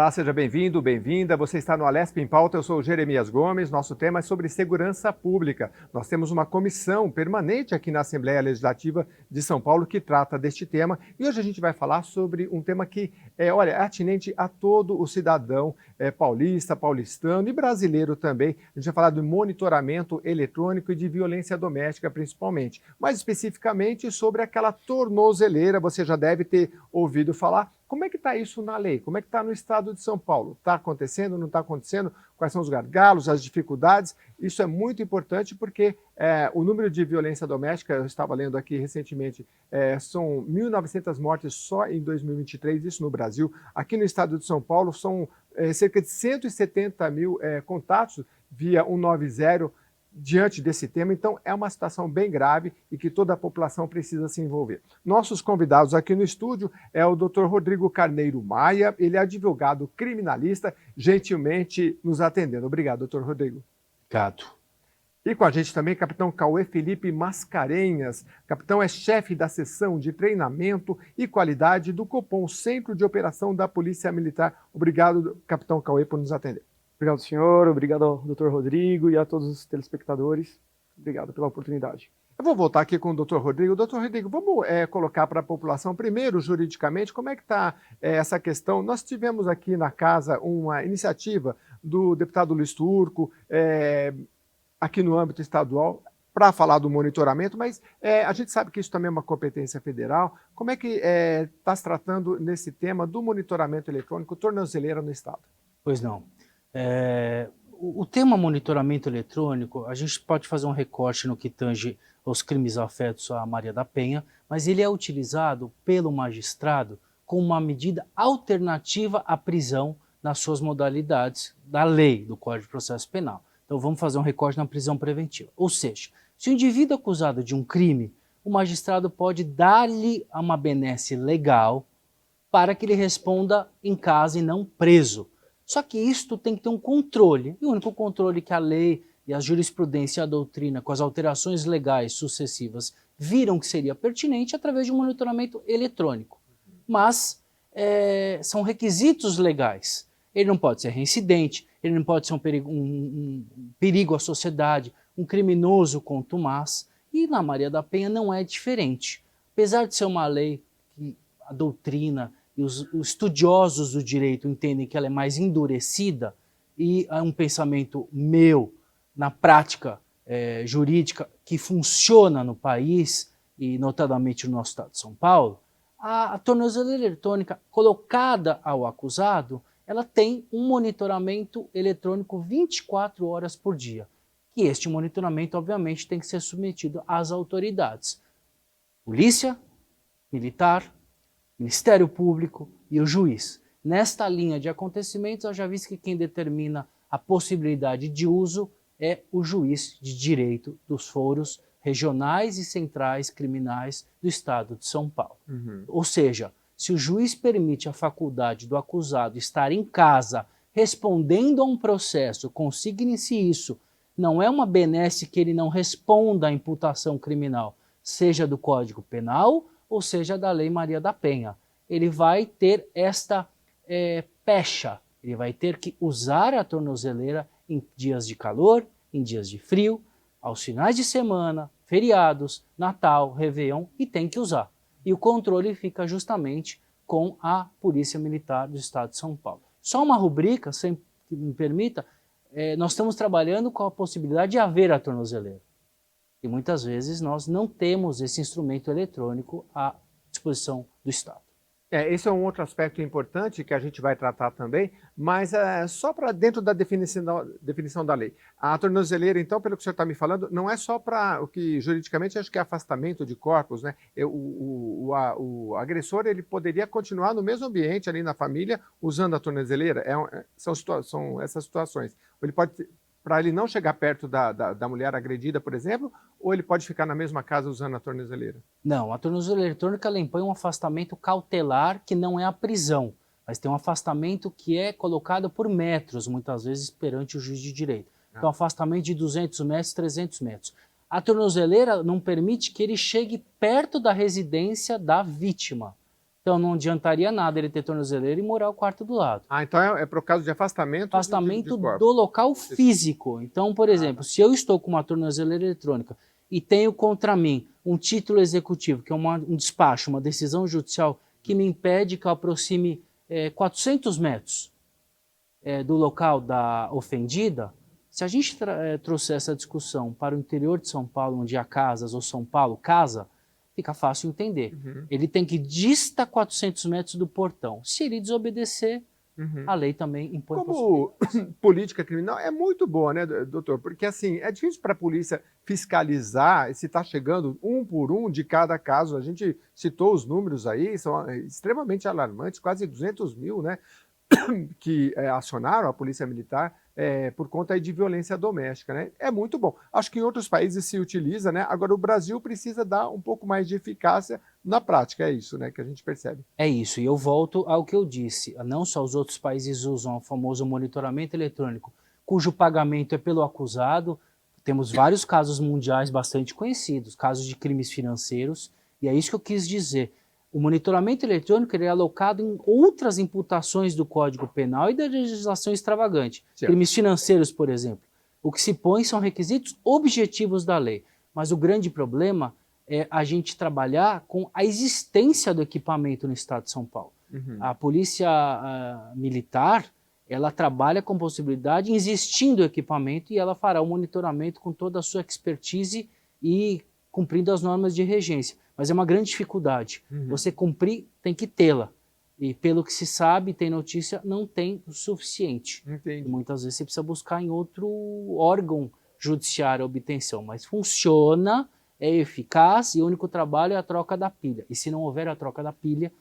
Olá, seja bem-vindo, bem-vinda. Você está no Alesp em Pauta, eu sou o Jeremias Gomes. Nosso tema é sobre segurança pública. Nós temos uma comissão permanente aqui na Assembleia Legislativa de São Paulo que trata deste tema. E hoje a gente vai falar sobre um tema que é atinente a todo o cidadão paulista, paulistano e brasileiro também. A gente vai falar do monitoramento eletrônico e de violência doméstica, principalmente. Mais especificamente sobre aquela tornozeleira, você já deve ter ouvido falar. Como é que está isso na lei? Como é que está no estado de São Paulo? Está acontecendo, não está acontecendo? Quais são os gargalos, as dificuldades? Isso é muito importante porque o número de violência doméstica, eu estava lendo aqui recentemente, são 1.900 mortes só em 2023, isso no Brasil. Aqui no estado de São Paulo são cerca de 170 mil contatos via 190 diante desse tema, então é uma situação bem grave e que toda a população precisa se envolver. Nossos convidados aqui no estúdio é o Dr. Rodrigo Carneiro Maia, ele é advogado criminalista, gentilmente nos atendendo. Obrigado, Dr. Rodrigo. Obrigado. E com a gente também, capitão Cauê Felipe Mascarenhas. Capitão é chefe da seção de treinamento e qualidade do Copom, Centro de Operação da Polícia Militar. Obrigado, capitão Cauê, por nos atender. Obrigado, senhor. Obrigado ao Dr. Rodrigo e a todos os telespectadores. Obrigado pela oportunidade. Eu vou voltar aqui com o Dr. Rodrigo. Dr. Rodrigo, vamos colocar para a população, primeiro, juridicamente, como é que está essa questão? Nós tivemos aqui na casa uma iniciativa do deputado Luiz Turco, aqui no âmbito estadual, para falar do monitoramento, mas a gente sabe que isso também é uma competência federal. Como é que está se tratando nesse tema do monitoramento eletrônico, tornozeleira no estado? Pois não. O tema monitoramento eletrônico, a gente pode fazer um recorte no que tange aos crimes afetos à Maria da Penha, mas ele é utilizado pelo magistrado como uma medida alternativa à prisão nas suas modalidades da lei do Código de Processo Penal. Então vamos fazer um recorte na prisão preventiva. Ou seja, se o indivíduo é acusado de um crime, o magistrado pode dar-lhe uma benesse legal para que ele responda em casa e não preso. Só que isto tem que ter um controle, e o único controle que a lei e a jurisprudência e a doutrina, com as alterações legais sucessivas, viram que seria pertinente através de um monitoramento eletrônico. Mas são requisitos legais. Ele não pode ser reincidente, ele não pode ser um perigo à sociedade, um criminoso contumaz, e na Maria da Penha não é diferente. Apesar de ser uma lei que a doutrina e os estudiosos do direito entendem que ela é mais endurecida, e é um pensamento meu, na prática jurídica, que funciona no país, e notadamente no nosso estado de São Paulo, a tornozeleira eletrônica colocada ao acusado, ela tem um monitoramento eletrônico 24 horas por dia. E este monitoramento, obviamente, tem que ser submetido às autoridades. Polícia, militar, Ministério Público e o juiz. Nesta linha de acontecimentos, eu já vi que quem determina a possibilidade de uso é o juiz de direito dos foros regionais e centrais criminais do estado de São Paulo. Ou seja, se o juiz permite a faculdade do acusado estar em casa respondendo a um processo, consigne-se isso, não é uma benesse que ele não responda à imputação criminal, seja do Código Penal ou seja da Lei Maria da Penha. Ele vai ter esta pecha, ele vai ter que usar a tornozeleira em dias de calor, em dias de frio, aos finais de semana, feriados, Natal, Réveillon, e tem que usar. E o controle fica justamente com a Polícia Militar do Estado de São Paulo. Só uma rubrica, se me permita, nós estamos trabalhando com a possibilidade de haver a tornozeleira. E muitas vezes nós não temos esse instrumento eletrônico à disposição do Estado. Esse é um outro aspecto importante que a gente vai tratar também, mas só para dentro da definição da lei. A tornozeleira, então, pelo que o senhor está me falando, não é só para o que juridicamente acho que é afastamento de corpos, né? O agressor ele poderia continuar no mesmo ambiente ali na família usando a tornozeleira. São essas situações. Ele pode, para ele não chegar perto da mulher agredida, por exemplo, ou ele pode ficar na mesma casa usando a tornozeleira? Não, a tornozeleira eletrônica ela impõe um afastamento cautelar que não é a prisão, mas tem um afastamento que é colocado por metros, muitas vezes perante o juiz de direito. Então, afastamento de 200 metros, 300 metros. A tornozeleira não permite que ele chegue perto da residência da vítima. Então não adiantaria nada ele ter tornozeleira e morar o quarto do lado. Ah, então é para o caso de afastamento Afastamento de corpos. do local físico. Então, por exemplo, se eu estou com uma tornozeleira eletrônica e tenho contra mim um título executivo, que é um despacho, uma decisão judicial que me impede que eu aproxime 400 metros do local da ofendida, se a gente trouxer essa discussão para o interior de São Paulo, onde há casas, ou São Paulo, casa, fica fácil entender. Ele tem que distar 400 metros do portão. Se ele desobedecer, a lei também impõe Como política criminal é muito boa, né, doutor? Porque assim, é difícil para a polícia fiscalizar se está chegando um por um de cada caso. A gente citou os números aí, são extremamente alarmantes, quase 200 mil, né, que acionaram a polícia militar por conta aí de violência doméstica, né? É muito bom. Acho que em outros países se utiliza, né? Agora o Brasil precisa dar um pouco mais de eficácia na prática, é isso, né, que a gente percebe. É isso, e eu volto ao que eu disse. Não só os outros países usam o famoso monitoramento eletrônico, cujo pagamento é pelo acusado. Temos vários casos mundiais bastante conhecidos, casos de crimes financeiros, e é isso que eu quis dizer. O monitoramento eletrônico ele é alocado em outras imputações do Código Penal e da legislação extravagante. Certo. Crimes financeiros, por exemplo. O que se põe são requisitos objetivos da lei. Mas o grande problema é a gente trabalhar com a existência do equipamento no estado de São Paulo. A polícia militar, ela trabalha com possibilidade, existindo o equipamento, e ela fará o monitoramento com toda a sua expertise e cumprindo as normas de regência. Mas é uma grande dificuldade. Você cumprir, tem que tê-la. E pelo que se sabe, tem notícia, não tem o suficiente. Entendi. E muitas vezes você precisa buscar em outro órgão judiciário a obtenção. Mas funciona, é eficaz, e o único trabalho é a troca da pilha. E se não houver a troca da pilha,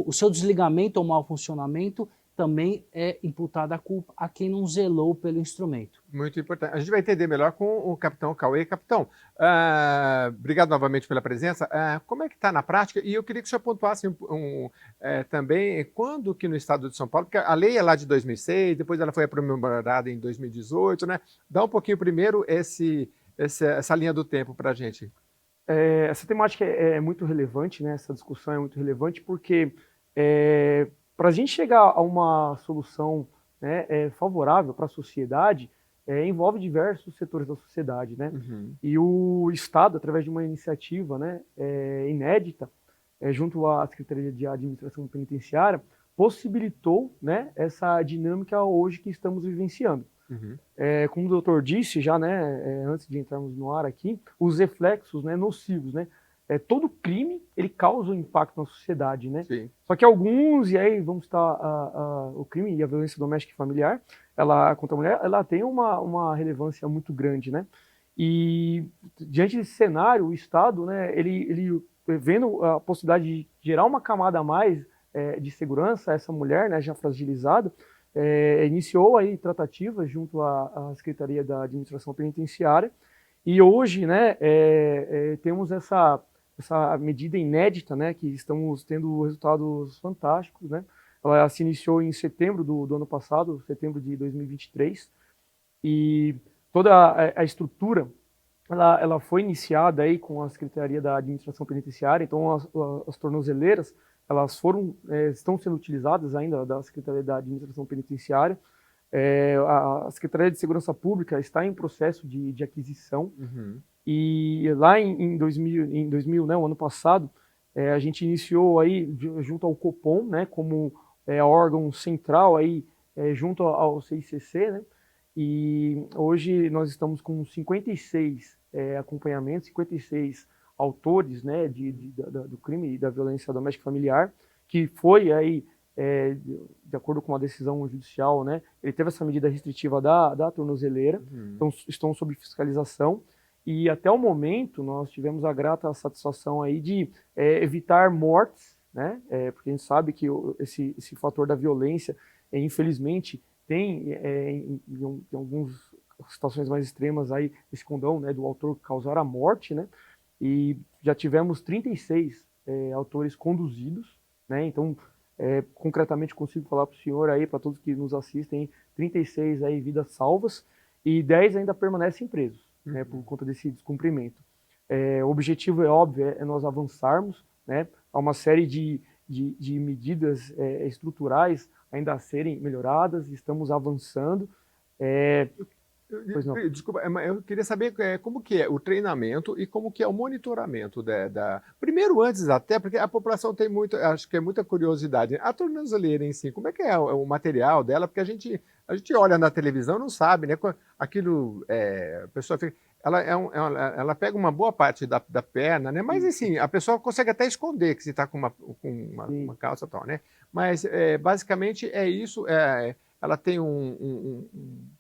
o seu desligamento ou mau funcionamento também é imputada a culpa a quem não zelou pelo instrumento. Muito importante. A gente vai entender melhor com o capitão Cauê. Capitão, obrigado novamente pela presença. Como é que está na prática? E eu queria que o senhor pontuasse também quando que no estado de São Paulo, porque a lei é lá de 2006, depois ela foi aprimorada em 2018, né? Dá um pouquinho primeiro essa linha do tempo para a gente. Essa temática é muito relevante, né? Essa discussão é muito relevante porque para a gente chegar a uma solução, né, favorável para a sociedade, envolve diversos setores da sociedade, né? E o Estado, através de uma iniciativa, né, inédita, junto à Secretaria de Administração Penitenciária, possibilitou, né, essa dinâmica hoje que estamos vivenciando. Como o doutor disse já, né, antes de entrarmos no ar aqui, os reflexos, né, nocivos, né? Todo crime, ele causa um impacto na sociedade, né? Sim. Só que alguns, e aí vamos estar o crime e a violência doméstica e familiar, contra a mulher, ela tem uma relevância muito grande, né? E diante desse cenário, o Estado, né, ele vendo a possibilidade de gerar uma camada a mais de segurança a essa mulher, né, já fragilizada, iniciou aí tratativas junto à Secretaria da Administração Penitenciária, e hoje, né, temos essa medida inédita, né, que estamos tendo resultados fantásticos, né? Ela se iniciou em setembro do ano passado, setembro de 2023, e toda a estrutura ela foi iniciada aí com a Secretaria da Administração Penitenciária. Então as tornozeleiras elas estão sendo utilizadas ainda da Secretaria da Administração Penitenciária. A Secretaria de Segurança Pública está em processo de aquisição. E lá em 2000, né, o ano passado, a gente iniciou aí junto ao Copom, né, como órgão central aí junto ao CICC, né, e hoje nós estamos com 56 acompanhamentos, 56 autores, né, do crime e da violência doméstica familiar, que foi aí de acordo com uma decisão judicial, né, ele teve essa medida restritiva da tornozeleira, então estão sob fiscalização. E até o momento nós tivemos a grata satisfação aí de evitar mortes, né? Porque a gente sabe que esse fator da violência, infelizmente, tem em algumas situações mais extremas aí esse condão, né, do autor causar a morte, né? E já tivemos 36 autores conduzidos, né? Então, concretamente consigo falar para o senhor aí, para todos que nos assistem, 36 aí vidas salvas e 10 ainda permanecem presos. Por conta desse descumprimento. O objetivo é óbvio, é nós avançarmos, né? Há uma série de de medidas estruturais ainda a serem melhoradas, estamos avançando. Pois não. Desculpa, eu queria saber como que é o treinamento e como que é o monitoramento Primeiro, antes até, porque a população tem muito, acho que é muita curiosidade. A tornozeleira em si, como é que é o material dela? Porque a gente olha na televisão e não sabe, né? Aquilo, a pessoa fica... Ela pega uma boa parte da perna, né? Mas assim, a pessoa consegue até esconder que se está com uma calça e tal, né? Mas basicamente é isso. Ela tem um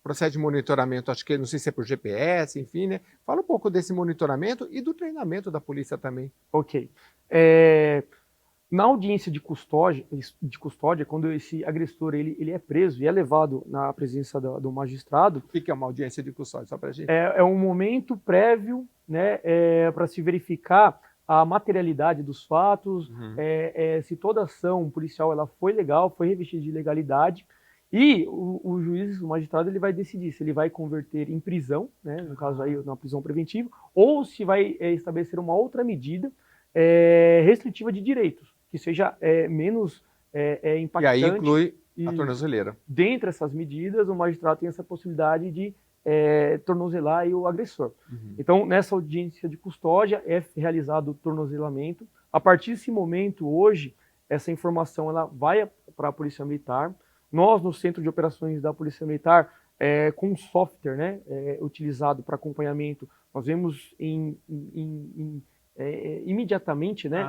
processo de monitoramento, acho que não sei se é por GPS, enfim, né? Fala um pouco desse monitoramento e do treinamento da polícia também. Ok. Na audiência de custódia, quando esse agressor ele é preso e é levado na presença do magistrado... O que é uma audiência de custódia, só para a gente? É um momento prévio, né, para se verificar a materialidade dos fatos, se toda ação policial ela foi legal, foi revestida de legalidade, e o juiz, o magistrado, ele vai decidir se ele vai converter em prisão, né, no caso aí, na prisão preventiva, ou se vai estabelecer uma outra medida restritiva de direitos, que seja menos impactante. E aí inclui a tornozeleira. Dentre essas medidas, o magistrado tem essa possibilidade de tornozelar aí o agressor. Então, nessa audiência de custódia, é realizado o tornozelamento. A partir desse momento, hoje, essa informação ela vai para a Polícia Militar. Nós, no Centro de Operações da Polícia Militar, com um software, né, utilizado para acompanhamento, nós vemos imediatamente, né,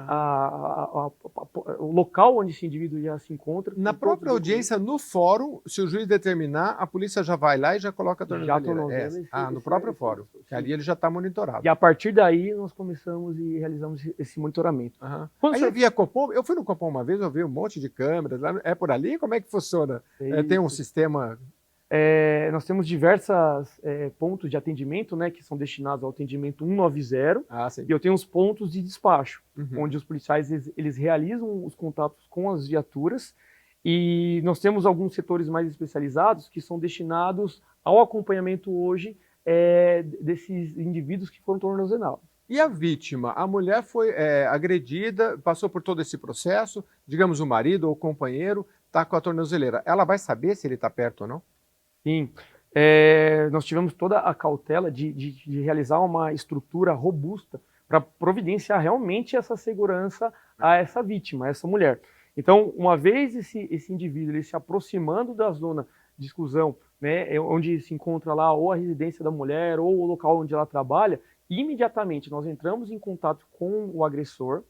o local onde esse indivíduo já se encontra. Na própria audiência, no fórum, se o juiz determinar, a polícia já vai lá e já coloca a tornozeleira. No próprio fórum. Que ali ele já está monitorado. E a partir daí, nós começamos e realizamos esse monitoramento. Aí eu vi a Copom, eu fui no Copom uma vez, eu vi um monte de câmeras. É por ali? Como é que funciona? Tem um sistema... Nós temos diversos pontos de atendimento, né, que são destinados ao atendimento 190, e eu tenho os pontos de despacho, onde os policiais eles realizam os contatos com as viaturas, e nós temos alguns setores mais especializados que são destinados ao acompanhamento hoje desses indivíduos que foram tornozelados. E a vítima? A mulher foi agredida, passou por todo esse processo, digamos o marido ou o companheiro está com a tornozeleira. Ela vai saber se ele está perto ou não? Sim, nós tivemos toda a cautela de realizar uma estrutura robusta para providenciar realmente essa segurança a essa vítima, a essa mulher. Então, uma vez esse indivíduo ele se aproximando da zona de exclusão, né, onde se encontra lá ou a residência da mulher ou o local onde ela trabalha, imediatamente nós entramos em contato com o agressor,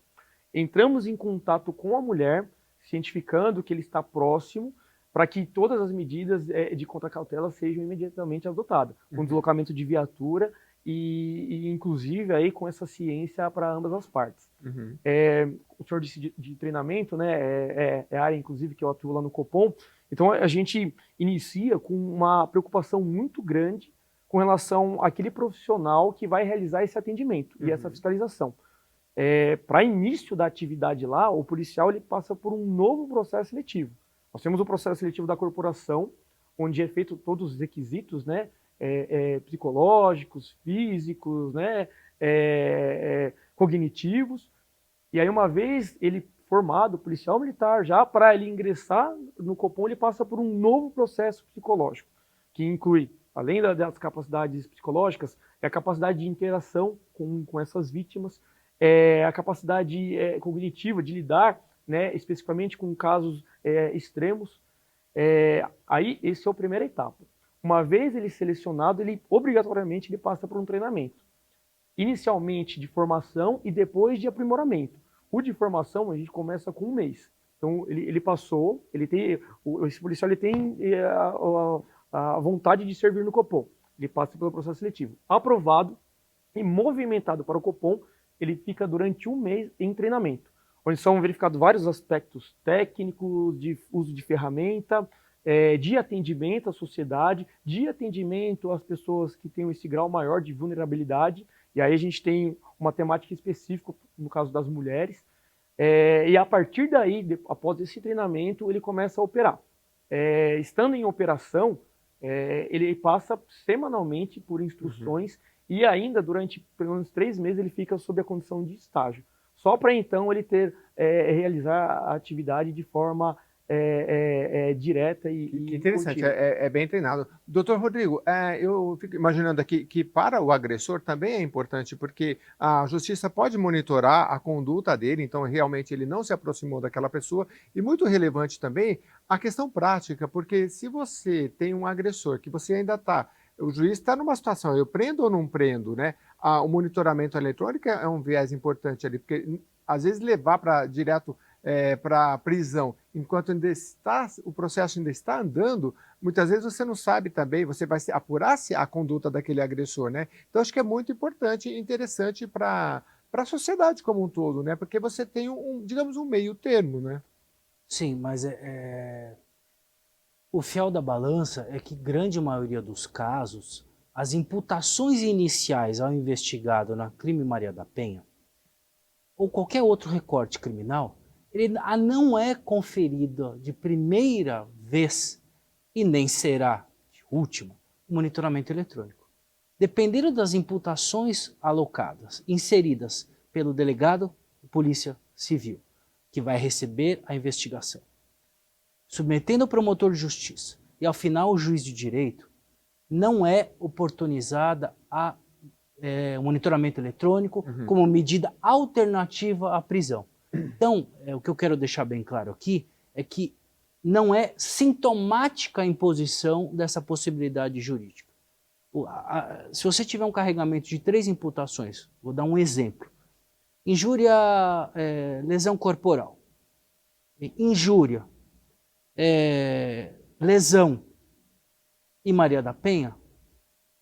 entramos em contato com a mulher, cientificando que ele está próximo, para que todas as medidas de contracautela sejam imediatamente adotadas, com deslocamento de viatura e inclusive aí com essa ciência para ambas as partes. O senhor disse de treinamento, né, é a área inclusive que eu atuo lá no Copom, então a gente inicia com uma preocupação muito grande com relação àquele profissional que vai realizar esse atendimento e essa fiscalização. Para início da atividade lá, o policial ele passa por um novo processo seletivo. Nós temos o processo seletivo da corporação, onde é feito todos os requisitos, né, psicológicos, físicos, né, cognitivos. E aí, uma vez ele formado, policial militar, já para ele ingressar no Copom, ele passa por um novo processo psicológico, que inclui, além das capacidades psicológicas, a capacidade de interação com essas vítimas, a capacidade cognitiva de lidar, né, especificamente com casos extremos. Aí, essa é a primeira etapa. Uma vez ele selecionado, ele obrigatoriamente ele passa por um treinamento. Inicialmente de formação e depois de aprimoramento. O de formação a gente começa com 1 mês. Então ele passou, esse policial ele tem a vontade de servir no Copom. Ele passa pelo processo seletivo. Aprovado e movimentado para o Copom, ele fica durante 1 mês em treinamento, onde são verificados vários aspectos técnicos, de uso de ferramenta, de atendimento à sociedade, de atendimento às pessoas que têm esse grau maior de vulnerabilidade. E aí a gente tem uma temática específica, no caso das mulheres. E a partir daí, após esse treinamento, ele começa a operar. Estando em operação, ele passa semanalmente por instruções e ainda durante pelo menos 3 meses ele fica sob a condição de estágio. Só para então ele ter realizar a atividade de forma direta Que interessante, contínua. é bem treinado. Doutor Rodrigo, eu fico imaginando aqui que para o agressor também é importante, porque a justiça pode monitorar a conduta dele, então realmente ele não se aproximou daquela pessoa, e muito relevante também a questão prática, porque se você tem um agressor que você ainda está, o juiz está numa situação, eu prendo ou não prendo, né? O monitoramento eletrônico é um viés importante ali, porque às vezes levar para direto para a prisão, enquanto ainda está, o processo ainda está andando, muitas vezes você não sabe também, você vai apurar se a conduta daquele agressor, né? Então acho que é muito importante e interessante para a sociedade como um todo, né? Porque você tem digamos, um meio termo, né? Sim, mas o fiel da balança é que grande maioria dos casos, as imputações iniciais ao investigado na crime Maria da Penha, ou qualquer outro recorte criminal, ele não é conferida de primeira vez e nem será de última o monitoramento eletrônico. Dependendo das imputações alocadas, inseridas pelo delegado de polícia civil, que vai receber a investigação, submetendo ao promotor de justiça e ao final o juiz de direito, não é oportunizada o monitoramento eletrônico como medida alternativa à prisão. Então, o que eu quero deixar bem claro aqui é que não é sintomática a imposição dessa possibilidade jurídica. Se você tiver um carregamento de 3 imputações, vou dar um exemplo. Injúria, lesão corporal. Injúria, lesão e Maria da Penha,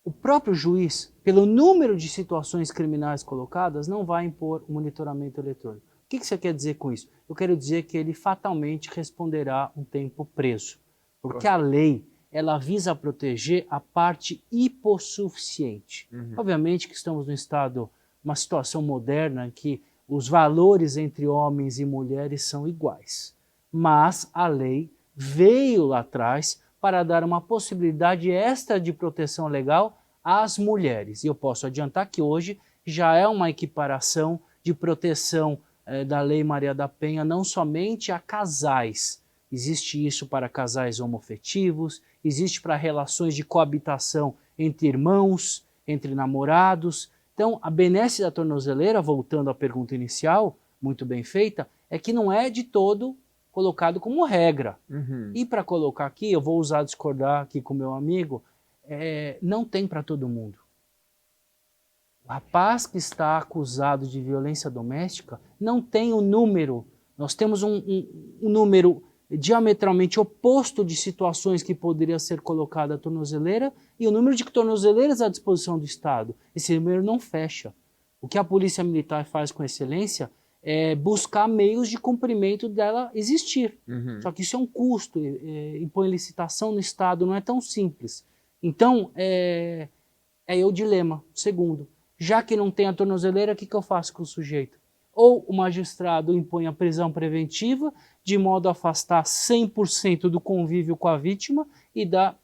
o próprio juiz, pelo número de situações criminais colocadas, não vai impor o monitoramento eletrônico. O que você quer dizer com isso? Eu quero dizer que ele fatalmente responderá um tempo preso, porque a lei ela visa proteger a parte hipossuficiente. Obviamente que estamos num estado, uma situação moderna em que os valores entre homens e mulheres são iguais, mas a lei veio lá atrás para dar uma possibilidade extra de proteção legal às mulheres. E eu posso adiantar que hoje já é uma equiparação de proteção da Lei Maria da Penha, não somente a casais. Existe isso para casais homoafetivos, existe para relações de coabitação entre irmãos, entre namorados. Então, a benesse da tornozeleira, voltando à pergunta inicial, muito bem feita, é que não é de todo colocado como regra. E para colocar aqui, eu vou discordar aqui com meu amigo, não tem para todo mundo. O rapaz que está acusado de violência doméstica não tem o número, nós temos um número diametralmente oposto de situações que poderia ser colocada a tornozeleira e o número de tornozeleiras à disposição do Estado. Esse número não fecha. O que a Polícia Militar faz com excelência é buscar meios de cumprimento dela existir. Só que isso é um custo, impõe licitação no Estado, não é tão simples. Então, é aí o dilema. Segundo, já que não tem a tornozeleira, o que eu faço com o sujeito? Ou o magistrado impõe a prisão preventiva, de modo a afastar 100% do convívio com a vítima e da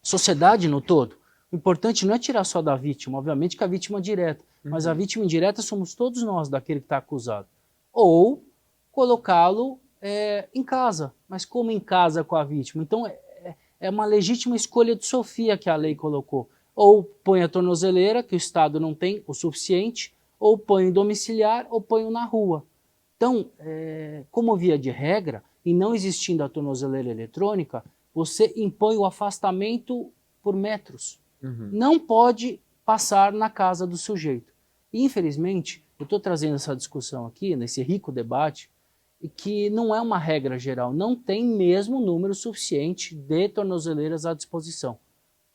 sociedade no todo. O importante não é tirar só da vítima, obviamente que a vítima é direta, mas a vítima indireta somos todos nós, daquele que está acusado. Ou colocá-lo em casa, mas como em casa com a vítima? Então é uma legítima escolha de Sofia que a lei colocou. Ou põe a tornozeleira, que o Estado não tem o suficiente, ou põe domiciliar, ou põe na rua. Então, como via de regra, e não existindo a tornozeleira eletrônica, você impõe o afastamento por metros. Não pode passar na casa do sujeito. E, infelizmente, eu estou trazendo essa discussão aqui, nesse rico debate, que não é uma regra geral, não tem mesmo número suficiente de tornozeleiras à disposição.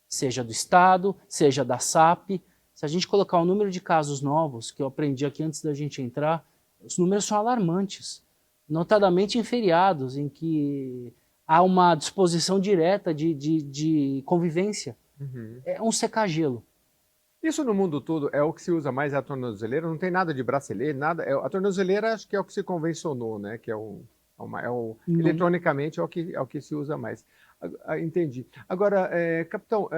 Seja do Estado, seja da SAP. Se a gente colocar o número de casos novos, que eu aprendi aqui antes da gente entrar, os números são alarmantes, notadamente em feriados, em que há uma disposição direta de convivência. É um secar-gelo. Isso no mundo todo é o que se usa mais, a tornozeleira, não tem nada de bracelete, nada. A tornozeleira acho que é o que se convencionou, né? Que eletronicamente é o que se usa mais. Entendi. Agora, capitão,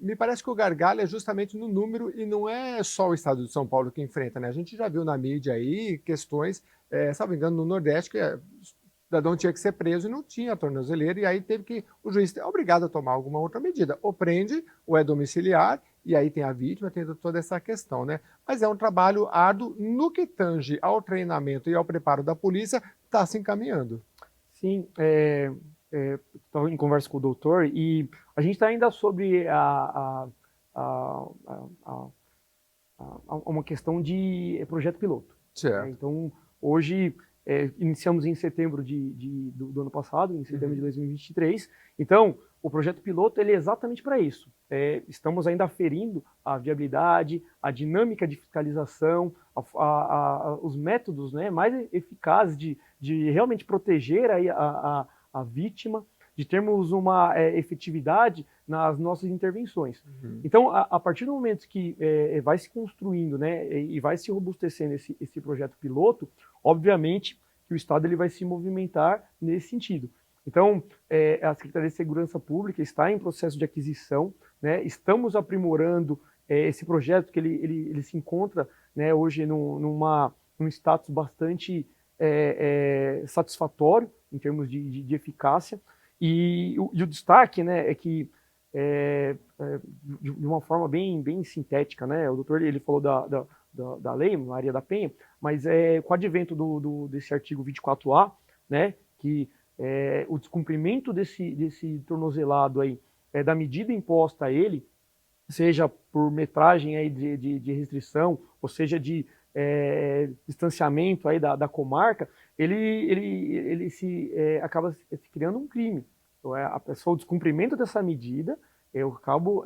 me parece que o gargalo é justamente no número e não é só o estado de São Paulo que enfrenta, né? A gente já viu na mídia aí questões salvo engano, no Nordeste, que o cidadão tinha que ser preso e não tinha a tornozeleira, e aí o juiz é obrigado a tomar alguma outra medida, ou prende, ou é domiciliar, e aí tem a vítima, tem toda essa questão, né? Mas é um trabalho árduo no que tange ao treinamento e ao preparo da polícia, está se encaminhando. Sim, estava em conversa com o doutor e a gente está ainda sobre uma questão de projeto piloto. Certo. Então, hoje, iniciamos em setembro do ano passado, em setembro de 2023. Então, o projeto piloto ele é exatamente para isso. Estamos ainda aferindo a viabilidade, a dinâmica de fiscalização, os métodos, né, mais eficazes de realmente proteger aí a vítima, de termos uma efetividade nas nossas intervenções. Então, a partir do momento que vai se construindo, né, e vai se robustecendo esse projeto piloto, obviamente que o Estado ele vai se movimentar nesse sentido. Então, a Secretaria de Segurança Pública está em processo de aquisição, né, estamos aprimorando esse projeto que ele se encontra, né, hoje num status bastante satisfatório em termos de eficácia. E o destaque, né, é que, de uma forma bem sintética, né, o doutor ele falou da lei, Maria da Penha, mas com o advento desse artigo 24A, né, que o descumprimento desse tornozelado aí, da medida imposta a ele, seja por metragem aí de restrição, ou seja de distanciamento aí da comarca, ele acaba se criando um crime. Então, a pessoa, o descumprimento dessa medida, eu acabo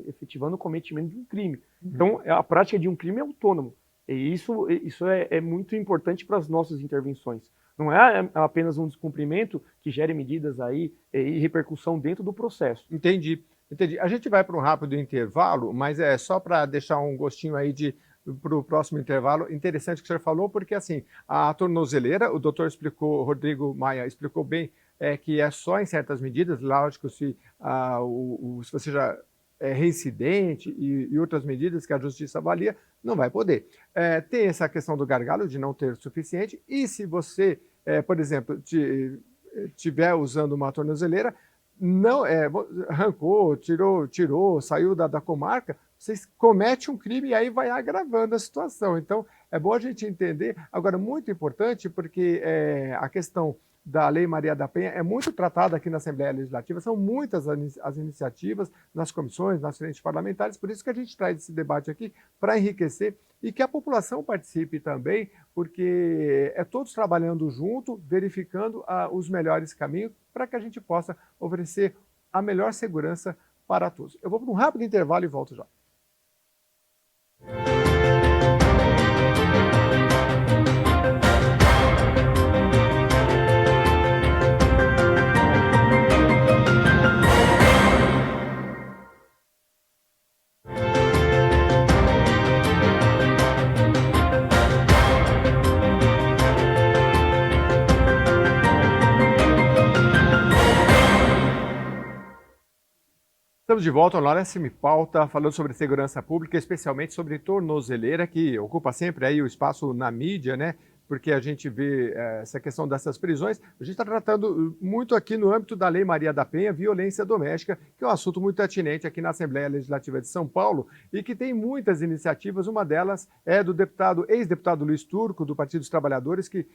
efetivando o cometimento de um crime. Então, a prática de um crime é autônomo. E isso é muito importante para as nossas intervenções. Não é apenas um descumprimento que gere medidas aí e repercussão dentro do processo. Entendi. A gente vai para um rápido intervalo, mas é só para deixar um gostinho aí para o próximo intervalo. Interessante o que o senhor falou, porque assim, a tornozeleira, o doutor explicou, Rodrigo Maia explicou bem, que é só em certas medidas, lógico, se você já é reincidente e outras medidas que a justiça avalia, não vai poder. Tem essa questão do gargalo, de não ter o suficiente, e se você, por exemplo, estiver usando uma tornozeleira, não arrancou, tirou, saiu da comarca, você comete um crime e aí vai agravando a situação. Então, é bom a gente entender. Agora, muito importante, porque a questão da Lei Maria da Penha é muito tratada aqui na Assembleia Legislativa, são muitas as iniciativas nas comissões, nas frentes parlamentares, por isso que a gente traz esse debate aqui para enriquecer e que a população participe também, porque é todos trabalhando junto, verificando os melhores caminhos para que a gente possa oferecer a melhor segurança para todos. Eu vou para um rápido intervalo e volto já. Estamos de volta ao Hora SM Pauta, falando sobre segurança pública, especialmente sobre tornozeleira, que ocupa sempre aí o espaço na mídia, né? Porque a gente vê essa questão dessas prisões. A gente está tratando muito aqui no âmbito da Lei Maria da Penha, violência doméstica, que é um assunto muito atinente aqui na Assembleia Legislativa de São Paulo e que tem muitas iniciativas. Uma delas é do ex-deputado Luiz Turco, do Partido dos Trabalhadores, que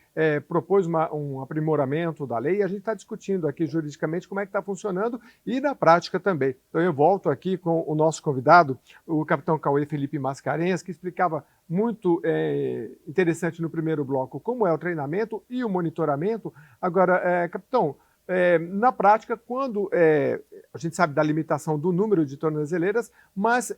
propôs um aprimoramento da lei. E a gente está discutindo aqui juridicamente como é que está funcionando e na prática também. Então eu volto aqui com o nosso convidado, o capitão Cauê Felipe Mascarenhas, que explicava muito interessante no primeiro bloco como é o treinamento e o monitoramento. Agora, capitão, na prática, quando a gente sabe da limitação do número de tornozeleiras, mas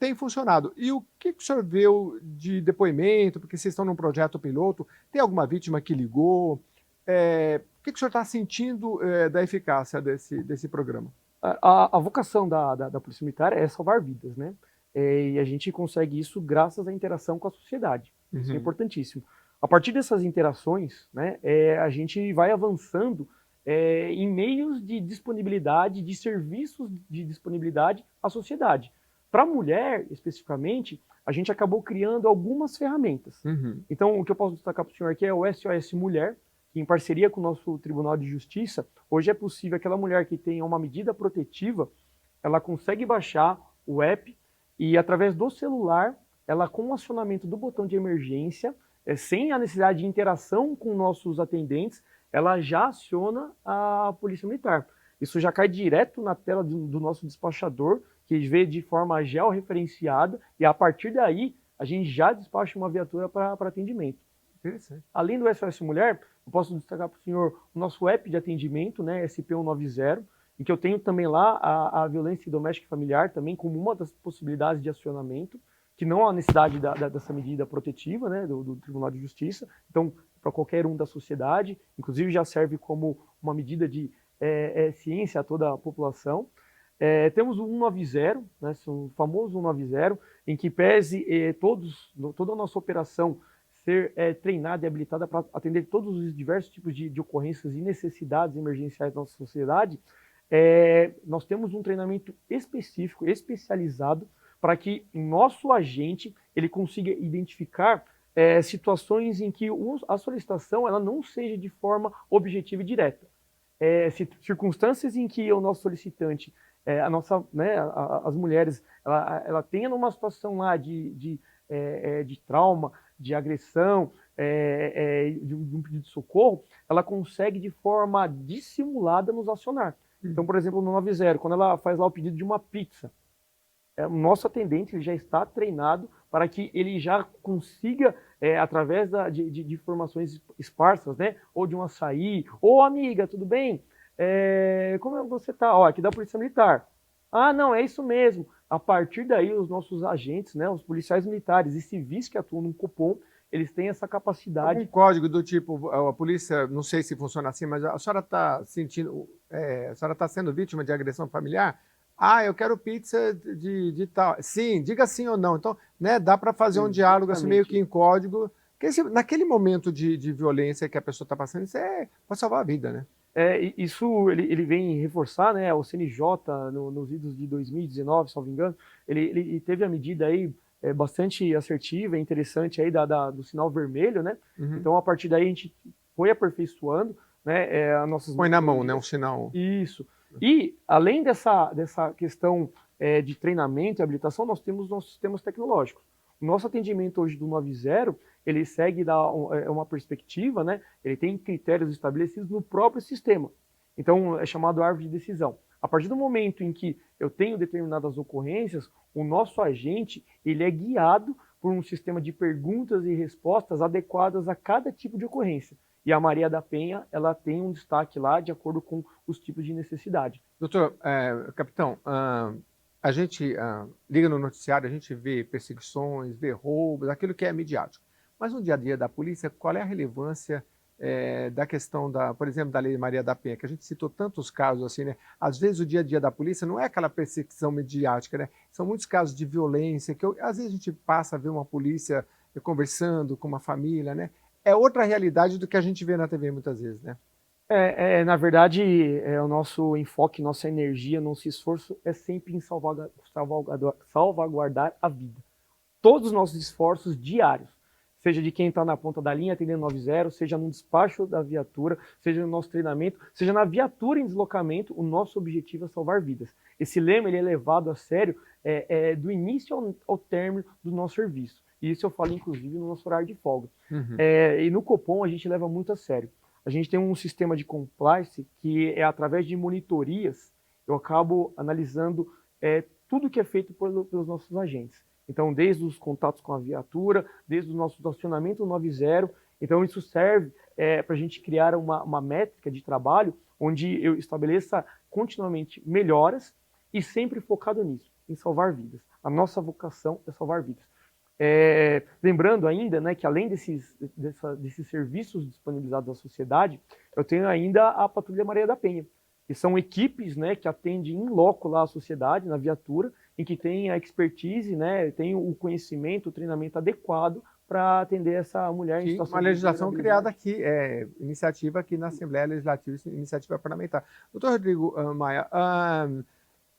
tem funcionado. E o que o senhor viu de depoimento, porque vocês estão num projeto piloto, tem alguma vítima que ligou? O que o senhor está sentindo da eficácia desse programa? A vocação da Polícia Militar é salvar vidas, né? E a gente consegue isso graças à interação com a sociedade. Isso é importantíssimo. A partir dessas interações, né, a gente vai avançando em meios de disponibilidade, de serviços de disponibilidade à sociedade. Para a mulher, especificamente, a gente acabou criando algumas ferramentas. Então, o que eu posso destacar para o senhor aqui é o SOS Mulher, que em parceria com o nosso Tribunal de Justiça, hoje é possível aquela mulher que tenha uma medida protetiva, ela consegue baixar o app e através do celular, ela com o acionamento do botão de emergência, sem a necessidade de interação com nossos atendentes, ela já aciona a Polícia Militar. Isso já cai direto na tela do nosso despachador, que vê de forma georreferenciada, e a partir daí a gente já despacha uma viatura para atendimento. Interessante. Além do SOS Mulher, eu posso destacar para o senhor o nosso app de atendimento, né, SP190, em que eu tenho também lá a violência doméstica e familiar também como uma das possibilidades de acionamento, que não há necessidade dessa medida protetiva, né, do Tribunal de Justiça, então para qualquer um da sociedade, inclusive já serve como uma medida de ciência a toda a população. Temos o 190, né, o famoso 190, em que pese toda a nossa operação ser treinada e habilitada para atender todos os diversos tipos de ocorrências e necessidades emergenciais da nossa sociedade, nós temos um treinamento específico, especializado, para que o nosso agente ele consiga identificar situações em que a solicitação ela não seja de forma objetiva e direta. Circunstâncias em que o nosso solicitante, as mulheres, ela tenha numa situação lá de trauma, de agressão, de um pedido de socorro, ela consegue de forma dissimulada nos acionar. Então, por exemplo, no 90, quando ela faz lá o pedido de uma pizza, o nosso atendente ele já está treinado para que ele já consiga, através de informações esparsas, né, ou de um açaí, ou amiga, tudo bem? Como você está? Ó, aqui da Polícia Militar. Ah, não, é isso mesmo. A partir daí, os nossos agentes, né, os policiais militares e civis que atuam no Copom, eles têm essa capacidade. Um código do tipo, a polícia, não sei se funciona assim, mas a senhora está sentindo, a senhora está sendo vítima de agressão familiar? Ah, eu quero pizza de tal. Sim, diga sim ou não. Então, né, dá para fazer um diálogo assim, meio que em código. Porque naquele momento de violência que a pessoa está passando, isso pode salvar a vida, né? Isso ele vem reforçar, né? O CNJ, nos idos de 2019, se não me engano, ele teve a medida aí bastante assertiva e interessante aí do sinal vermelho, né? Então, a partir daí, a gente foi aperfeiçoando, né? As nossas põe na mão, né? Um sinal. Isso. E, além dessa questão de treinamento e habilitação, nós temos nossos sistemas tecnológicos. O nosso atendimento hoje do 90, ele segue uma perspectiva, né? Ele tem critérios estabelecidos no próprio sistema. Então, é chamado árvore de decisão. A partir do momento em que eu tenho determinadas ocorrências, o nosso agente ele é guiado por um sistema de perguntas e respostas adequadas a cada tipo de ocorrência. E a Maria da Penha, ela tem um destaque lá de acordo com os tipos de necessidade. Doutor, capitão, a gente liga no noticiário, a gente vê perseguições, vê roubos, aquilo que é midiático. Mas no dia a dia da polícia, qual é a relevância da questão, por exemplo, da Lei Maria da Penha, que a gente citou tantos casos assim, né? Às vezes o dia a dia da polícia não é aquela perseguição midiática, né? São muitos casos de violência, que às vezes a gente passa a ver uma polícia conversando com uma família, né? É outra realidade do que a gente vê na TV muitas vezes, né? Na verdade, o nosso enfoque, nossa energia, nosso esforço é sempre em salvaguardar a vida. Todos os nossos esforços diários, seja de quem está na ponta da linha atendendo 90, seja no despacho da viatura, seja no nosso treinamento, seja na viatura em deslocamento, o nosso objetivo é salvar vidas. Esse lema ele é levado a sério do início ao término do nosso serviço. E isso eu falo, inclusive, no nosso horário de folga. E no Copom a gente leva muito a sério. A gente tem um sistema de compliance que através de monitorias, eu acabo analisando tudo que é feito pelos nossos agentes. Então, desde os contatos com a viatura, desde o nosso acionamento 90, então isso serve para a gente criar uma métrica de trabalho onde eu estabeleça continuamente melhoras e sempre focado nisso, em salvar vidas. A nossa vocação é salvar vidas. Lembrando ainda, né, que além desses serviços disponibilizados à sociedade, eu tenho ainda a Patrulha Maria da Penha, que são equipes, né, que atendem in loco lá a sociedade, na viatura, em que tem a expertise, né, tem o conhecimento, o treinamento adequado para atender essa mulher em situação de legislação criada aqui, iniciativa aqui na Assembleia Legislativa, iniciativa parlamentar. Doutor Rodrigo Maia,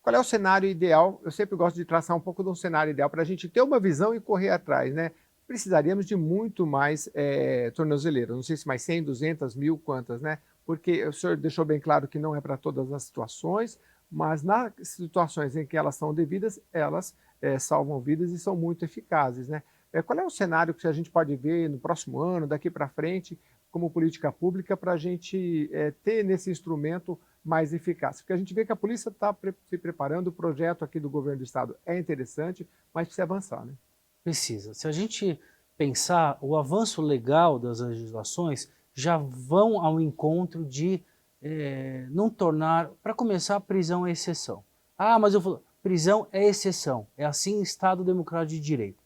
Qual é o cenário ideal? Eu sempre gosto de traçar um pouco de um cenário ideal para a gente ter uma visão e correr atrás, né? Precisaríamos de muito mais tornozeleiras. Não sei se mais 100, 200, 1000, quantas, né? Porque o senhor deixou bem claro que não é para todas as situações, mas nas situações em que elas são devidas, elas salvam vidas e são muito eficazes, né? Qual é o cenário que a gente pode ver no próximo ano, daqui para frente, como política pública, para a gente ter nesse instrumento mais eficaz? Porque a gente vê que a polícia está se preparando, o projeto aqui do governo do estado é interessante, mas precisa avançar, né? Precisa. Se a gente pensar, o avanço legal das legislações já vão ao encontro de não tornar, para começar, a prisão é exceção. Ah, mas eu falo, prisão é exceção, é assim Estado Democrático de Direito.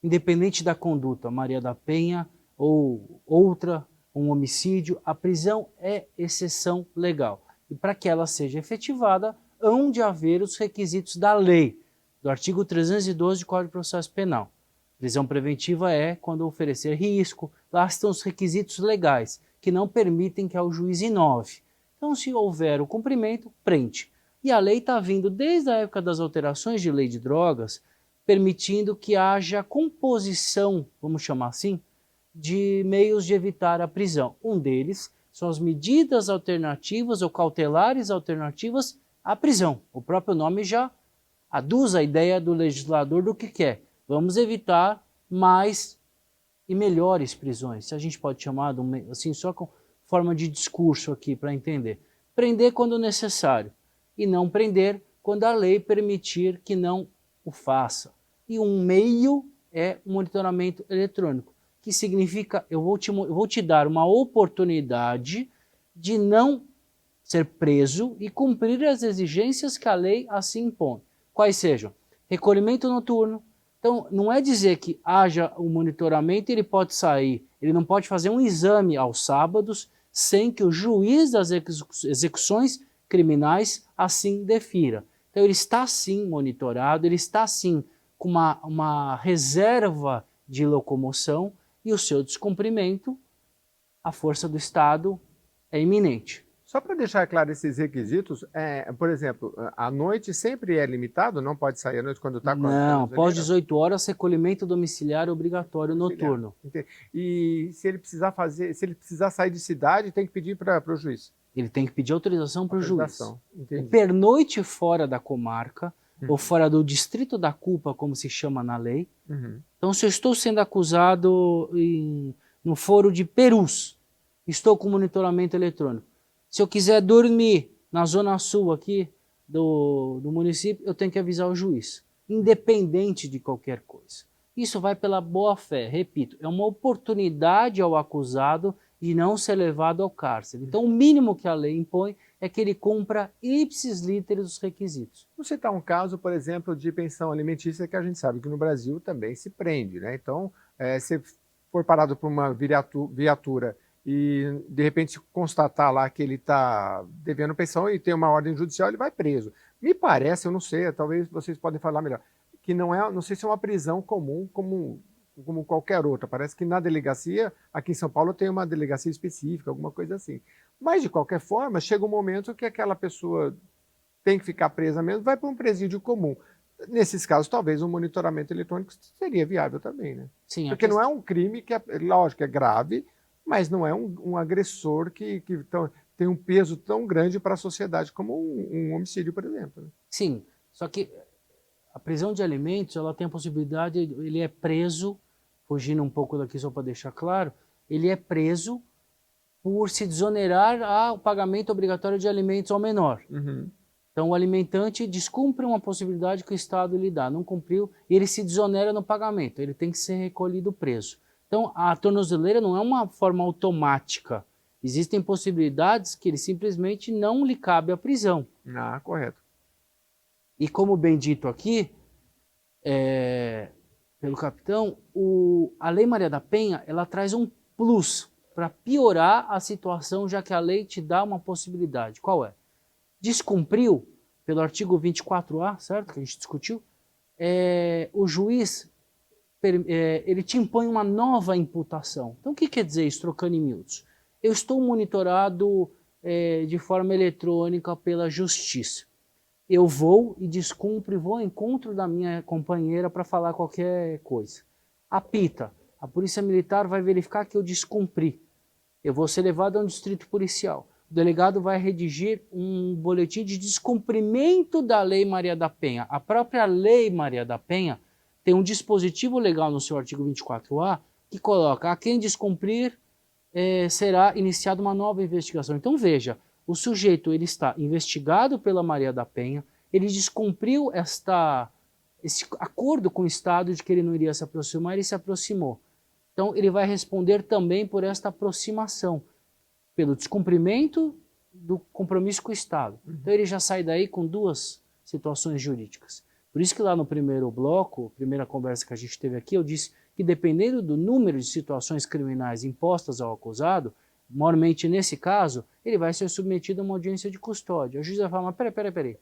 Independente da conduta, Maria da Penha ou outra, um homicídio, a prisão é exceção legal. E para que ela seja efetivada, hão de haver os requisitos da lei, do artigo 312 do Código de Processo Penal. Prisão preventiva é quando oferecer risco, lá estão os requisitos legais, que não permitem que o juiz inove. Então, se houver o cumprimento, prende. E a lei está vindo desde a época das alterações de lei de drogas, permitindo que haja composição, vamos chamar assim, de meios de evitar a prisão. Um deles são as medidas alternativas ou cautelares alternativas à prisão. O próprio nome já aduz a ideia do legislador do que quer. Vamos evitar mais e melhores prisões, se a gente pode chamar, assim, só com forma de discurso aqui para entender. Prender quando necessário e não prender quando a lei permitir que não o faça. E um meio é o monitoramento eletrônico, que significa eu vou te dar uma oportunidade de não ser preso e cumprir as exigências que a lei assim impõe. Quais sejam? Recolhimento noturno. Então, não é dizer que haja um monitoramento e ele pode sair, ele não pode fazer um exame aos sábados sem que o juiz das execuções criminais assim defira. Então, ele está sim monitorado, ele está sim com uma reserva de locomoção e o seu descumprimento, a força do Estado é iminente. Só para deixar claro esses requisitos, por exemplo, à noite sempre é limitado? Não pode sair à noite quando está com a Não, tornozeleira? após 18 horas, recolhimento domiciliar obrigatório noturno. Entendi. E se ele precisar sair de cidade, tem que pedir para o juiz? Ele tem que pedir autorização para o juiz. Entendi. O pernoite fora da comarca, ou fora do distrito da culpa, como se chama na lei. Então, se eu estou sendo acusado no foro de Perus, estou com monitoramento eletrônico. Se eu quiser dormir na zona sul aqui do município, eu tenho que avisar o juiz, independente de qualquer coisa. Isso vai pela boa fé, repito, é uma oportunidade ao acusado de não ser levado ao cárcere. Então, o mínimo que a lei impõe é que ele cumpra ipsis literis os requisitos. Vou citar um caso, por exemplo, de pensão alimentícia, que a gente sabe que no Brasil também se prende, né? Então, se for parado por uma viatura e, de repente, constatar lá que ele está devendo pensão e tem uma ordem judicial, ele vai preso. Me parece, eu não sei, talvez vocês podem falar melhor, que não sei se é uma prisão comum como qualquer outra. Parece que na delegacia, aqui em São Paulo, tem uma delegacia específica, alguma coisa assim. Mas, de qualquer forma, chega um momento que aquela pessoa tem que ficar presa mesmo, vai para um presídio comum. Nesses casos, talvez um monitoramento eletrônico seria viável também, né? Sim, porque não é um crime que, lógico, é grave, mas não é um agressor que tem um peso tão grande para a sociedade como um homicídio, por exemplo. Né? Sim, só que a prisão de alimentos, ela tem a possibilidade, ele é preso, fugindo um pouco daqui só para deixar claro, ele é preso por se desonerar ao pagamento obrigatório de alimentos ao menor. Então o alimentante descumpre uma possibilidade que o Estado lhe dá, não cumpriu, e ele se desonera no pagamento, ele tem que ser recolhido preso. Então a tornozeleira não é uma forma automática, existem possibilidades que ele simplesmente não lhe cabe a prisão. Ah, correto. E como bem dito aqui, pelo capitão, a Lei Maria da Penha, ela traz um plus para piorar a situação, já que a lei te dá uma possibilidade. Qual é? Descumpriu, pelo artigo 24A, certo? Que a gente discutiu, o juiz ele te impõe uma nova imputação. Então o que quer dizer isso, trocando em miúdos? Eu estou monitorado de forma eletrônica pela justiça. eu vou e descumpro e vou ao encontro da minha companheira para falar qualquer coisa. Apita, a polícia militar vai verificar que eu descumpri. Eu vou ser levado a um distrito policial. O delegado vai redigir um boletim de descumprimento da Lei Maria da Penha. A própria Lei Maria da Penha tem um dispositivo legal no seu artigo 24A que coloca: a quem descumprir será iniciada uma nova investigação. Então veja, o sujeito ele está investigado pela Maria da Penha, ele descumpriu esse acordo com o Estado de que ele não iria se aproximar, ele se aproximou. Então ele vai responder também por esta aproximação, pelo descumprimento do compromisso com o Estado. Então ele já sai daí com duas situações jurídicas. Por isso que lá no primeiro bloco, primeira conversa que a gente teve aqui, eu disse que dependendo do número de situações criminais impostas ao acusado, mormente nesse caso, ele vai ser submetido a uma audiência de custódia. O juiz vai falar: mas peraí.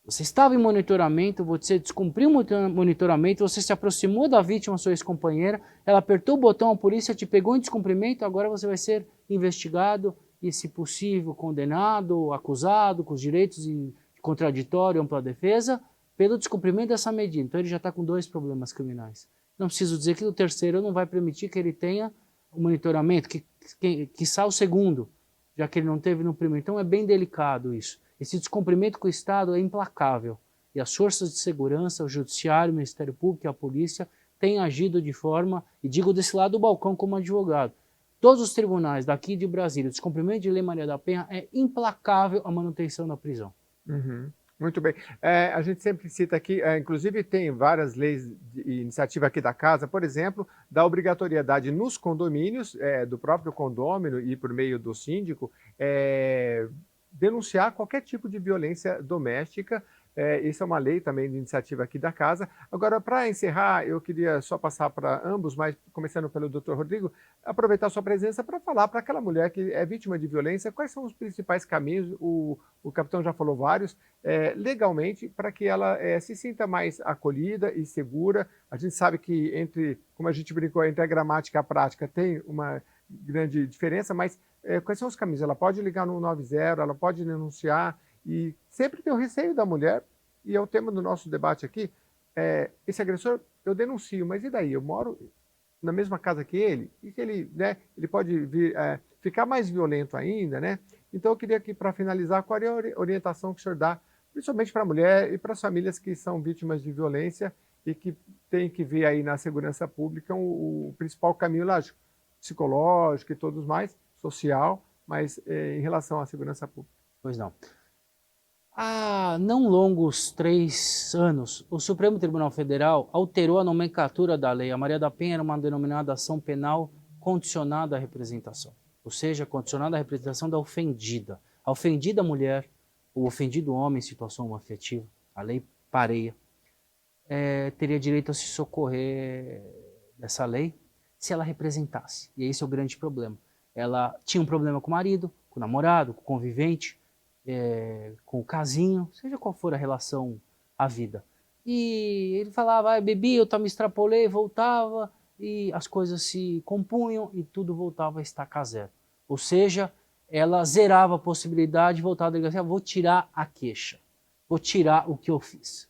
Você estava em monitoramento, você descumpriu o monitoramento, você se aproximou da vítima, sua ex-companheira, ela apertou o botão, a polícia te pegou em descumprimento, agora você vai ser investigado e, se possível, condenado, acusado, com os direitos de contraditório, ampla defesa, pelo descumprimento dessa medida. Então ele já está com 2 problemas criminais. Não preciso dizer que o terceiro não vai permitir que ele tenha o monitoramento, quiçá o segundo, já que ele não teve no primeiro. Então é bem delicado isso. Esse descumprimento com o Estado é implacável. E as forças de segurança, o Judiciário, o Ministério Público e a Polícia têm agido de forma, e digo desse lado do balcão como advogado, todos os tribunais daqui de Brasília, o descumprimento de Lei Maria da Penha é implacável a manutenção da prisão. Uhum. Muito bem. A gente sempre cita aqui, inclusive tem várias leis de iniciativa aqui da casa, por exemplo, da obrigatoriedade nos condomínios, do próprio condômino e por meio do síndico, denunciar qualquer tipo de violência doméstica. Isso é uma lei também de iniciativa aqui da casa. Agora, para encerrar, eu queria só passar para ambos, mas começando pelo Dr. Rodrigo, aproveitar a sua presença para falar para aquela mulher que é vítima de violência, quais são os principais caminhos, o capitão já falou vários, legalmente, para que ela se sinta mais acolhida e segura. A gente sabe que como a gente brincou, entre a gramática e a prática tem uma grande diferença, mas quais são os caminhos? Ela pode ligar no 90, ela pode denunciar, e sempre tem o receio da mulher, e é o tema do nosso debate aqui, esse agressor eu denuncio, mas e daí? Eu moro na mesma casa que ele, e que ele pode vir ficar mais violento ainda, né? Então eu queria aqui, para finalizar, qual é a orientação que o senhor dá, principalmente para a mulher e para as famílias que são vítimas de violência e que têm que ver aí na segurança pública o principal caminho, lógico, psicológico e todos mais, social, mas em relação à segurança pública. Pois não. Há não longos 3 anos, o Supremo Tribunal Federal alterou a nomenclatura da lei. A Maria da Penha era uma denominada ação penal condicionada à representação, ou seja, condicionada à representação da ofendida. A ofendida mulher, o ofendido homem em situação afetiva, a lei pareia, teria direito a se socorrer dessa lei se ela representasse. E esse é o grande problema. Ela tinha um problema com o marido, com o namorado, com o convivente, com o casinho, seja qual for a relação à vida. E ele falava: bebi, eu me extrapolei, voltava, e as coisas se compunham e tudo voltava a estacar zero. Ou seja, ela zerava a possibilidade de voltar à delegacia: vou tirar a queixa, vou tirar o que eu fiz.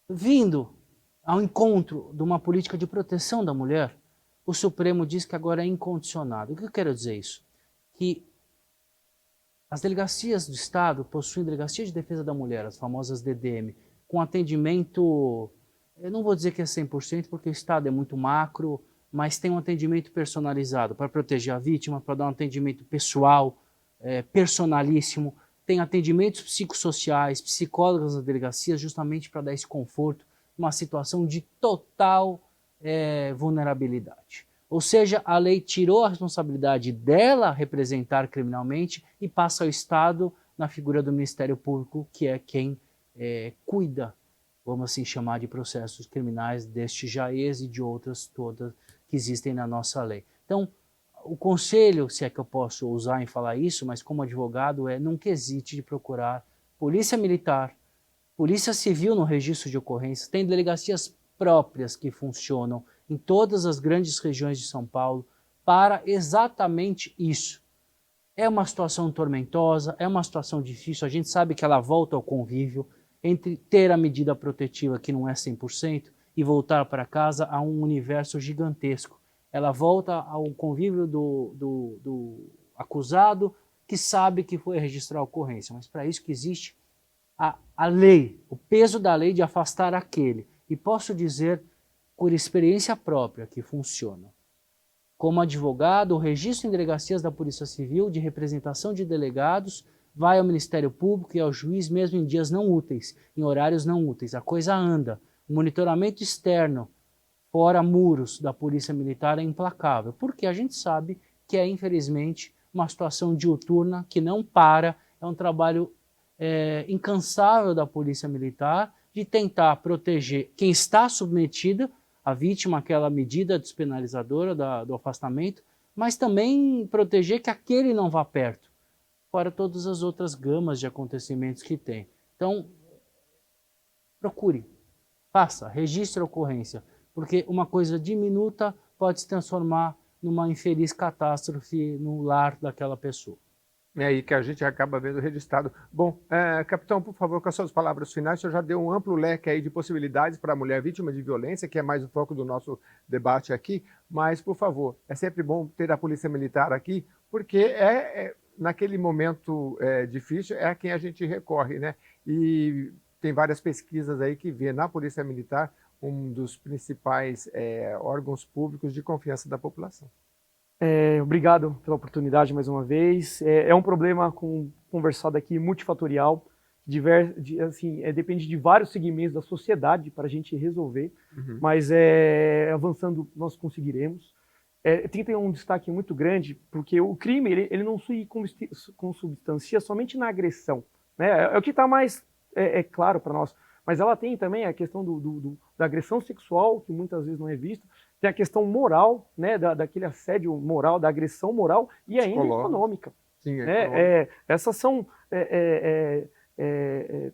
Vindo ao encontro de uma política de proteção da mulher, o Supremo diz que agora é incondicionado. O que eu quero dizer isso? Que as delegacias do Estado possuem delegacia de defesa da mulher, as famosas DDM, com atendimento, eu não vou dizer que é 100%, porque o Estado é muito macro, mas tem um atendimento personalizado para proteger a vítima, para dar um atendimento pessoal, personalíssimo. Tem atendimentos psicossociais, psicólogos nas delegacias, justamente para dar esse conforto, uma situação de total vulnerabilidade. Ou seja, a lei tirou a responsabilidade dela representar criminalmente e passa ao Estado na figura do Ministério Público, que é quem cuida, vamos assim chamar, de processos criminais deste jaez e de outras todas que existem na nossa lei. Então, o conselho, se é que eu posso ousar em falar isso, mas como advogado, nunca hesite de procurar polícia militar, polícia civil no registro de ocorrências, tem delegacias próprias que funcionam em todas as grandes regiões de São Paulo para exatamente isso. É uma situação tormentosa, é uma situação difícil, a gente sabe que ela volta ao convívio, entre ter a medida protetiva que não é 100% e voltar para casa a um universo gigantesco. Ela volta ao convívio do acusado que sabe que foi registrar a ocorrência, mas para isso que existe a lei, o peso da lei de afastar aquele. E posso dizer, por experiência própria, que funciona. Como advogado, o registro em delegacias da Polícia Civil de representação de delegados vai ao Ministério Público e ao juiz mesmo em dias não úteis, em horários não úteis. A coisa anda. O monitoramento externo, fora muros da Polícia Militar, é implacável, porque a gente sabe que é, infelizmente, uma situação diuturna que não para, é um trabalho incansável da Polícia Militar de tentar proteger quem está submetido, a vítima, aquela medida despenalizadora do afastamento, mas também proteger que aquele não vá perto, fora todas as outras gamas de acontecimentos que tem. Então, procure, faça, registre a ocorrência, porque uma coisa diminuta pode se transformar numa infeliz catástrofe no lar daquela pessoa. É aí que a gente acaba vendo registrado. Bom, capitão, por favor, com as suas palavras finais, o senhor já deu um amplo leque aí de possibilidades para a mulher vítima de violência, que é mais o foco do nosso debate aqui, mas, por favor, é sempre bom ter a Polícia Militar aqui, porque naquele momento difícil, é a quem a gente recorre, né? E tem várias pesquisas aí que vê na Polícia Militar um dos principais órgãos públicos de confiança da população. Obrigado pela oportunidade mais uma vez. É um problema conversado aqui multifatorial, depende de vários segmentos da sociedade para a gente resolver, mas avançando nós conseguiremos. Tem que ter um destaque muito grande, porque o crime ele não se consubstancia somente na agressão, né? É o que está mais claro para nós, mas ela tem também a questão da agressão sexual, que muitas vezes não é vista, tem a questão moral, né, daquele assédio moral, da agressão moral e ainda econômica. Sim, né? Essas são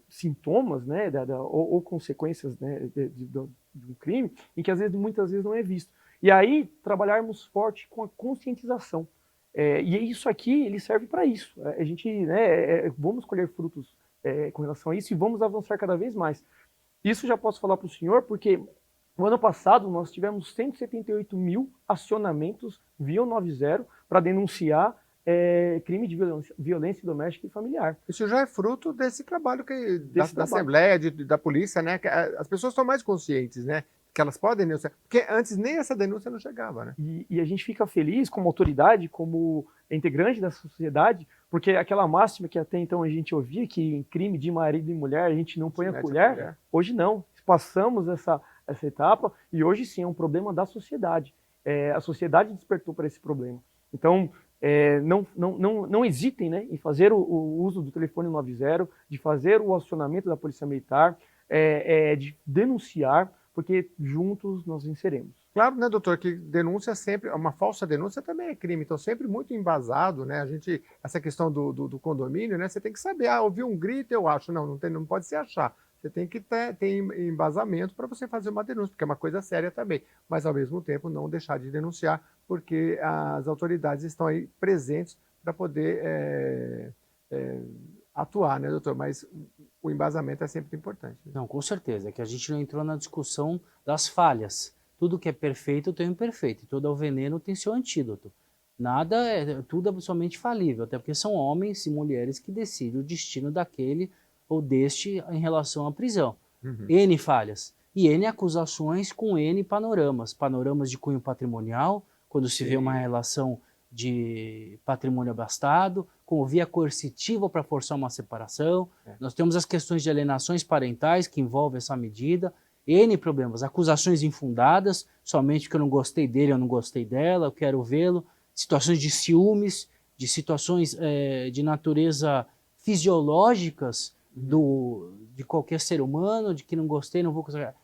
sintomas, né, ou consequências, né, de um crime em que muitas vezes não é visto. E aí trabalharmos forte com a conscientização. E isso aqui ele serve para isso. A gente, né, vamos colher frutos com relação a isso e vamos avançar cada vez mais. Isso já posso falar para o senhor, porque no ano passado, nós tivemos 178 mil acionamentos via 90 para denunciar crime de violência doméstica e familiar. Isso já é fruto desse trabalho da Assembleia, da polícia, né? Que as pessoas estão mais conscientes, né? Que elas podem denunciar. Porque antes nem essa denúncia não chegava, né? E a gente fica feliz como autoridade, como integrante da sociedade, porque aquela máxima que até então a gente ouvia, que em crime de marido e mulher a gente não põe a colher, hoje não. Passamos essa etapa e hoje sim é um problema da sociedade. A sociedade despertou para esse problema. Então, não hesitem, né, em fazer o uso do telefone 90, de fazer o acionamento da Polícia Militar, de denunciar, porque juntos nós venceremos. Claro, né, doutor, que denúncia sempre, uma falsa denúncia também é crime, então sempre muito embasado, né, essa questão do condomínio, né, você tem que saber, ouvi um grito, eu acho, não pode se achar, você tem que ter embasamento para você fazer uma denúncia, porque é uma coisa séria também, mas ao mesmo tempo não deixar de denunciar, porque as autoridades estão aí presentes para poder atuar, né, doutor, mas o embasamento é sempre importante. Não, com certeza, é que a gente não entrou na discussão das falhas. Tudo que é perfeito tem um imperfeito, e todo o veneno tem seu antídoto. Tudo absolutamente falível, até porque são homens e mulheres que decidem o destino daquele ou deste em relação à prisão. N falhas e N acusações com N panoramas de cunho patrimonial, quando se vê uma relação de patrimônio abastado, com via coercitiva para forçar uma separação. Nós temos as questões de alienações parentais que envolvem essa medida, N problemas, acusações infundadas, somente porque eu não gostei dele, eu não gostei dela, eu quero vê-lo, situações de ciúmes, de situações de natureza fisiológicas de qualquer ser humano, de que não gostei, não vou conseguir.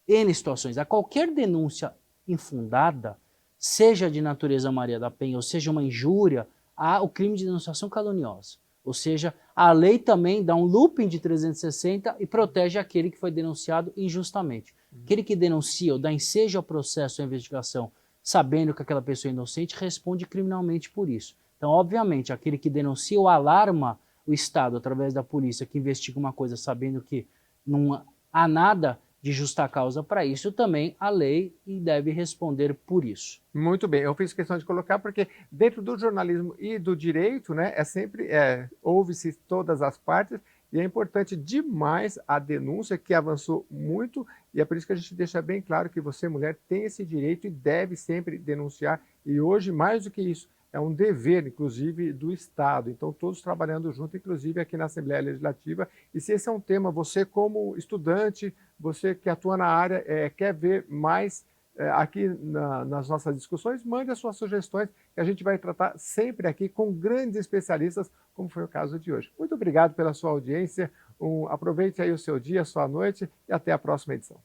N situações. A qualquer denúncia infundada, seja de natureza Maria da Penha, ou seja uma injúria, há o crime de denunciação caluniosa. Ou seja, a lei também dá um looping de 360 e protege aquele que foi denunciado injustamente. Aquele que denuncia ou dá ensejo ao processo, à investigação, sabendo que aquela pessoa é inocente, responde criminalmente por isso. Então, obviamente, aquele que denuncia ou alarma o Estado através da polícia que investiga uma coisa sabendo que não há nada de justa causa para isso, também a lei e deve responder por isso. Muito bem, eu fiz questão de colocar porque dentro do jornalismo e do direito, né, ouve-se todas as partes e é importante demais a denúncia que avançou muito e é por isso que a gente deixa bem claro que você, mulher, tem esse direito e deve sempre denunciar e hoje, mais do que isso, é um dever, inclusive, do Estado. Então, todos trabalhando junto, inclusive aqui na Assembleia Legislativa. E se esse é um tema, você como estudante, você que atua na área, quer ver mais aqui nas nossas discussões, mande as suas sugestões, que a gente vai tratar sempre aqui com grandes especialistas, como foi o caso de hoje. Muito obrigado pela sua audiência, aproveite aí o seu dia, a sua noite e até a próxima edição.